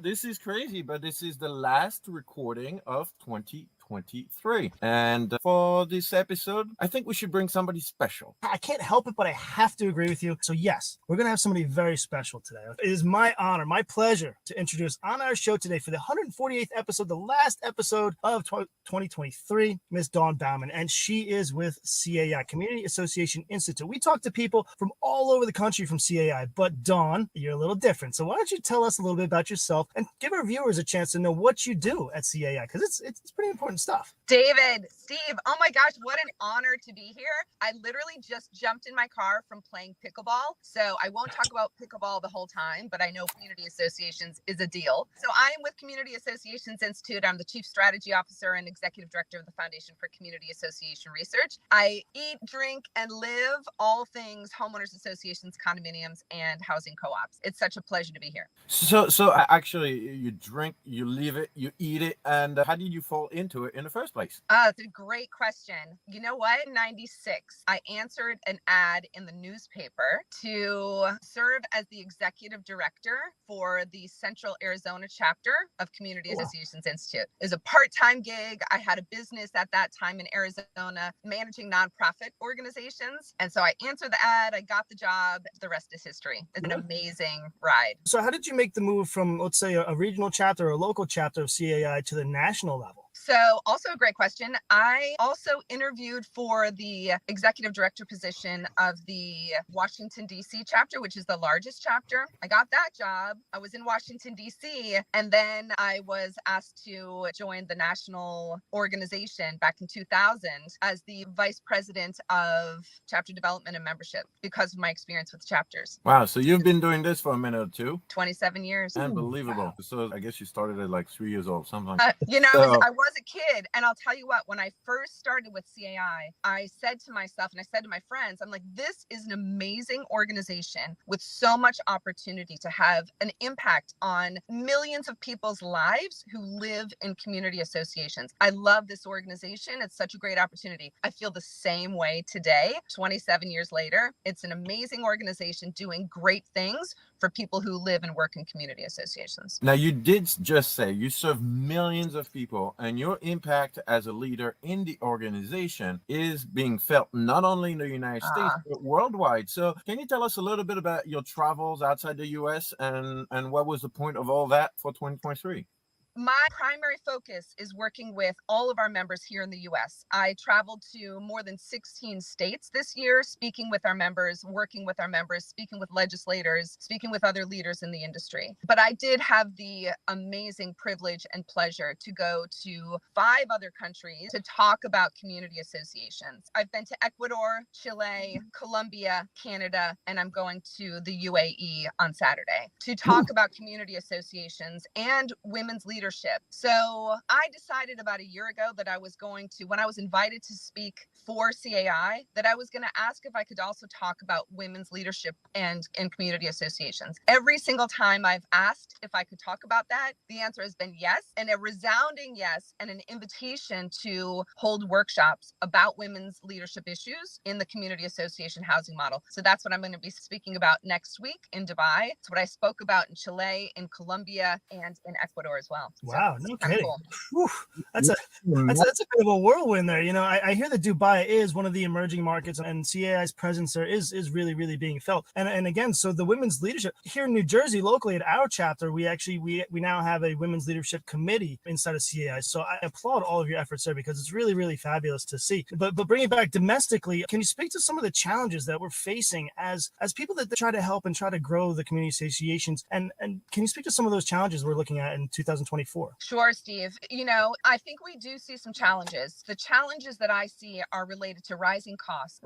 This is crazy, but this is the last recording of 2023. And for this episode, I think we should bring somebody special. I can't help it, but I have to agree with you. So yes, we're going to have somebody very special today. It is my honor, my pleasure to introduce on our show today for the 148th episode, the last episode of 2023, Miss Dawn Bauman. And she is with CAI, Community Association Institute. We talk to people from all over the country from CAI, but Dawn, you're a little different. So why don't you tell us a little bit about yourself and give our viewers a chance to know what you do at CAI, because it's pretty important stuff. David, Steve, oh my gosh, what an honor to be here. I literally just jumped in my car from playing pickleball. So I won't talk about pickleball the whole time, but I know community associations is a deal. So I am with Community Associations Institute. I'm the Chief Strategy Officer and Executive Director of the Foundation for Community Association Research. I eat, drink, and live all things homeowners associations, condominiums, and housing co-ops. It's such a pleasure to be here. So actually, you drink, you leave it, you eat it, and how did you fall into it in the first place? It's a great question. You know what? In 96, I answered an ad in the newspaper to serve as the executive director for the Central Arizona chapter of Community Associations Institute. It was a part-time gig. I had a business at that time in Arizona managing nonprofit organizations. And so I answered the ad, I got the job. The rest is history. It's an amazing ride. So how did you make the move from, let's say, a regional chapter or a local chapter of CAI to the national level? So also a great question. I also interviewed for the executive director position of the Washington, D.C. chapter, which is the largest chapter. I got that job. I was in Washington, D.C. And then I was asked to join the national organization back in 2000 as the vice president of chapter development and membership because of my experience with chapters. Wow. So you've been doing this for a minute or two? 27 years. Unbelievable. Wow. So I guess you started at like 3 years old, something. I was a kid. And I'll tell you what, when I first started with CAI, I said to myself and I said to my friends, I'm like, this is an amazing organization with so much opportunity to have an impact on millions of people's lives who live in community associations. I love this organization. It's such a great opportunity. I feel the same way today, 27 years later. It's an amazing organization doing great things for people who live and work in community associations. Now, you did just say you serve millions of people, and your impact as a leader in the organization is being felt not only in the United States, but worldwide. So can you tell us a little bit about your travels outside the U.S. and what was the point of all that for 2023? My primary focus is working with all of our members here in the U.S. I traveled to more than 16 states this year, speaking with our members, working with our members, speaking with legislators, speaking with other leaders in the industry. But I did have the amazing privilege and pleasure to go to 5 other countries to talk about community associations. I've been to Ecuador, Chile, Colombia, Canada, and I'm going to the UAE on Saturday to talk about community associations and women's leadership. So I decided about a year ago that I was going to, when I was invited to speak for CAI, that I was going to ask if I could also talk about women's leadership and in community associations. Every single time I've asked if I could talk about that, the answer has been yes, and a resounding yes, and an invitation to hold workshops about women's leadership issues in the community association housing model. So that's what I'm going to be speaking about next week in Dubai. It's what I spoke about in Chile, in Colombia, and in Ecuador as well. Wow, so no kidding. Cool. That's a bit of a whirlwind there. You know, I hear that Dubai is one of the emerging markets, and CAI's presence there is really, really being felt. And again, so the women's leadership here in New Jersey, locally at our chapter, we now have a women's leadership committee inside of CAI. So I applaud all of your efforts there because it's really, really fabulous to see. But bringing it back domestically, can you speak to some of the challenges that we're facing as people that try to help and try to grow the community associations? And can you speak to some of those challenges we're looking at in 2024? Sure, Steve. You know, I think we do see some challenges. The challenges that I see are related to rising costs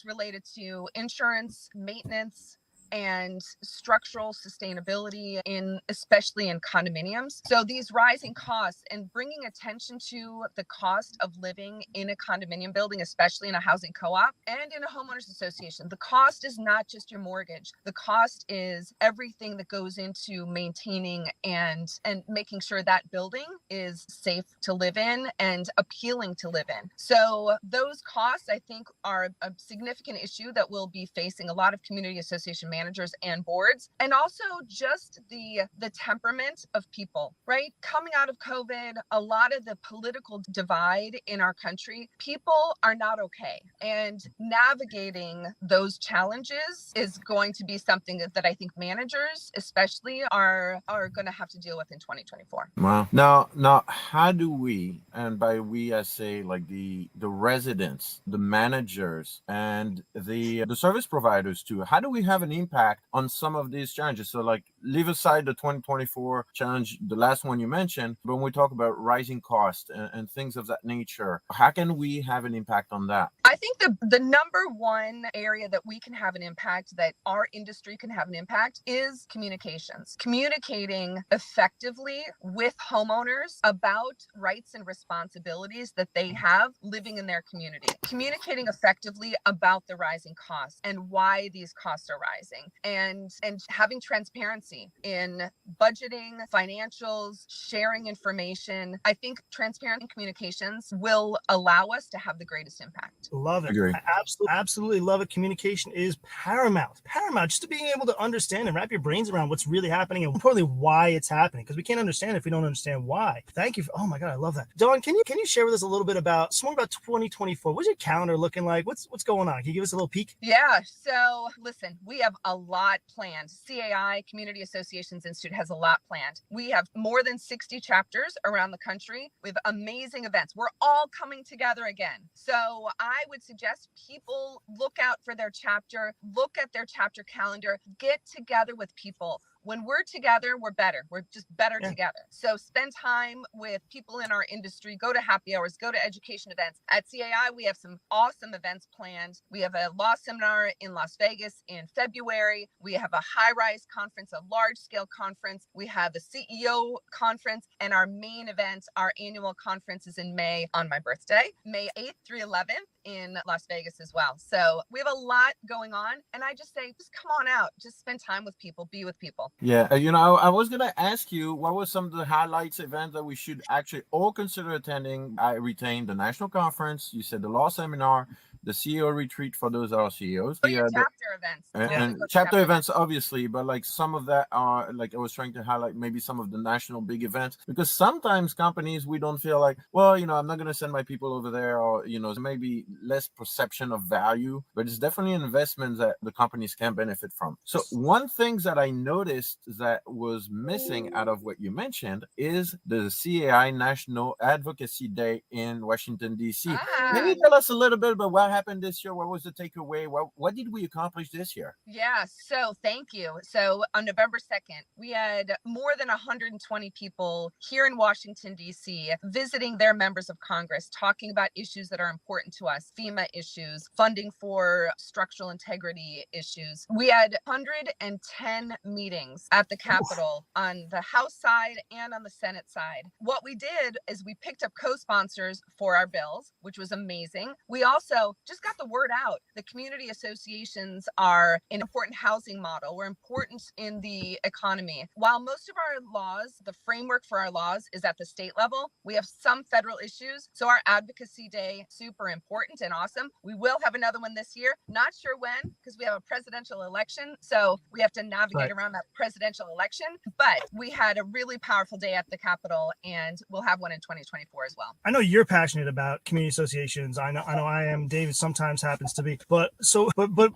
related to insurance, maintenance, and structural sustainability especially in condominiums. So these rising costs and bringing attention to the cost of living in a condominium building, especially in a housing co-op and in a homeowners association. The cost is not just your mortgage. The cost is everything that goes into maintaining and making sure that building is safe to live in and appealing to live in. So those costs, I think, are a significant issue that will be facing a lot of community association managers managers and boards, and also just the temperament of people, right? Coming out of COVID, a lot of the political divide in our country, people are not okay. And navigating those challenges is going to be something that I think managers especially are going to have to deal with in 2024. Wow. Now, how do we, and by we I say like the residents, the managers, and the service providers too, how do we have an impact on some of these challenges? So like leave aside the 2024 challenge, the last one you mentioned, but when we talk about rising costs and things of that nature, how can we have an impact on that? I think the number one area that we can have an impact, that our industry can have an impact, is communications. Communicating effectively with homeowners about rights and responsibilities that they have living in their community. Communicating effectively about the rising costs and why these costs are rising, and having transparency in budgeting, financials, sharing information. I think transparent communications will allow us to have the greatest impact. Love it. Agree. I absolutely love it. Communication is paramount. Just to being able to understand and wrap your brains around what's really happening, and importantly, why it's happening, because we can't understand if we don't understand why. Thank you. Oh my God, I love that. Dawn, can you share with us a little bit about 2024? What's your calendar looking like? What's going on? Can you give us a little peek? Yeah. So listen, we have a lot planned. CAI, Community Associations Institute, has a lot planned. We have more than 60 chapters around the country. We have amazing events. We're all coming together again. So I would suggest people look out for their chapter, look at their chapter calendar, get together with people. When we're together, we're better. We're just better together. So spend time with people in our industry, go to happy hours, go to education events. At CAI, we have some awesome events planned. We have a law seminar in Las Vegas in February. We have a high-rise conference, a large-scale conference. We have a CEO conference, and our main event, our annual conference, is in May on my birthday, May 8th through 11th in Las Vegas as well. So we have a lot going on, and I just say, just come on out, just spend time with people, be with people. Yeah, I was gonna ask you what were some of the highlights events that we should actually all consider attending. I retained the national conference. You said the law seminar, the CEO retreat for those that are CEOs. So your chapter events. And chapter events, obviously, but like some of that are like I was trying to highlight maybe some of the national big events, because sometimes companies, we don't feel like, well, I'm not going to send my people over there, or, maybe less perception of value, but it's definitely an investment that the companies can benefit from. So one thing that I noticed that was missing out of what you mentioned is the CAI National Advocacy Day in Washington, D.C. Can you tell us a little bit about what happened this year? What was the takeaway? What did we accomplish this year? Yeah, so thank you. So on November 2nd, we had more than 120 people here in Washington, D.C., visiting their members of Congress, talking about issues that are important to us, FEMA issues, funding for structural integrity issues. We had 110 meetings at the Capitol on the House side and on the Senate side. What we did is we picked up co-sponsors for our bills, which was amazing. We also just got the word out. The community associations are an important housing model. We're important in the economy. While most of our laws, the framework for our laws is at the state level, we have some federal issues. So our advocacy day, super important and awesome. We will have another one this year. Not sure when, because we have a presidential election. So we have to navigate around that presidential election. But we had a really powerful day at the Capitol, and we'll have one in 2024 as well. I know you're passionate about community associations. I know I am. David sometimes happens to be. But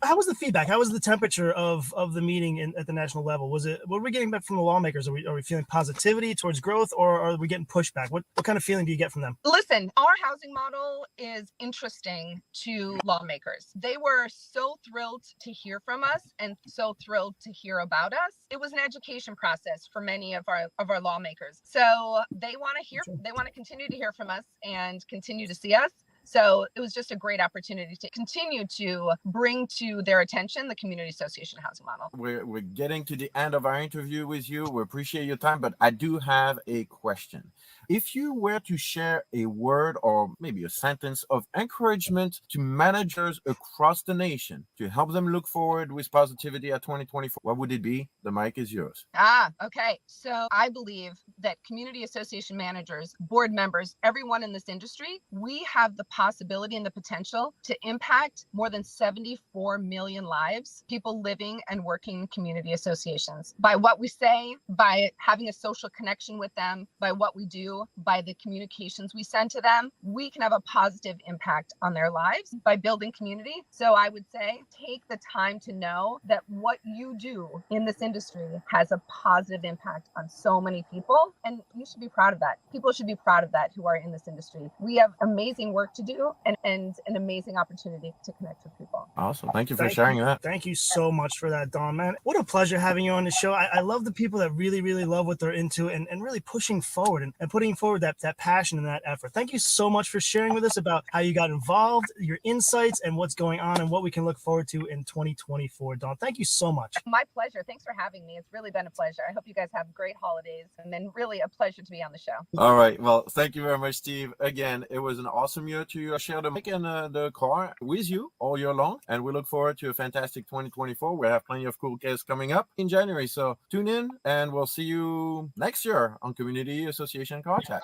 how was the feedback? How was the temperature of the meeting at the national level? What are we getting back from the lawmakers? Are we feeling positivity towards growth, or are we getting pushback? What kind of feeling do you get from them? Listen, our housing model is interesting to lawmakers. They were so thrilled to hear from us and so thrilled to hear about us. It was an education process for many of our lawmakers. So they want to continue to hear from us and continue to see us. So it was just a great opportunity to continue to bring to their attention the community association housing model. We're getting to the end of our interview with you. We appreciate your time, but I do have a question. If you were to share a word or maybe a sentence of encouragement to managers across the nation to help them look forward with positivity at 2024, what would it be? The mic is yours. Okay. So I believe that community association managers, board members, everyone in this industry, we have the possibility and the potential to impact more than 74 million lives, people living and working in community associations. By what we say, by having a social connection with them, by what we do, by the communications we send to them, we can have a positive impact on their lives by building community. So I would say take the time to know that what you do in this industry has a positive impact on so many people, and you should be proud of that. People should be proud of that who are in this industry. We have amazing work to do and an amazing opportunity to connect with people. Awesome. Thank you for sharing that. Thank you so much for that, Dawn, man. What a pleasure having you on the show. I love the people that really, really love what they're into and really pushing forward and putting forward that passion and that effort. Thank you so much for sharing with us about how you got involved, your insights, and what's going on and what we can look forward to in 2024. Dawn, thank you so much. My pleasure. Thanks for having me. It's really been a pleasure. I hope you guys have great holidays, and then really a pleasure to be on the show. All right. Well, thank you very much, Steve. Again, it was an awesome year to share the mic and the car with you all year long. And we look forward to a fantastic 2024. We have plenty of cool guests coming up in January. So tune in and we'll see you next year on Community Association Car Chat.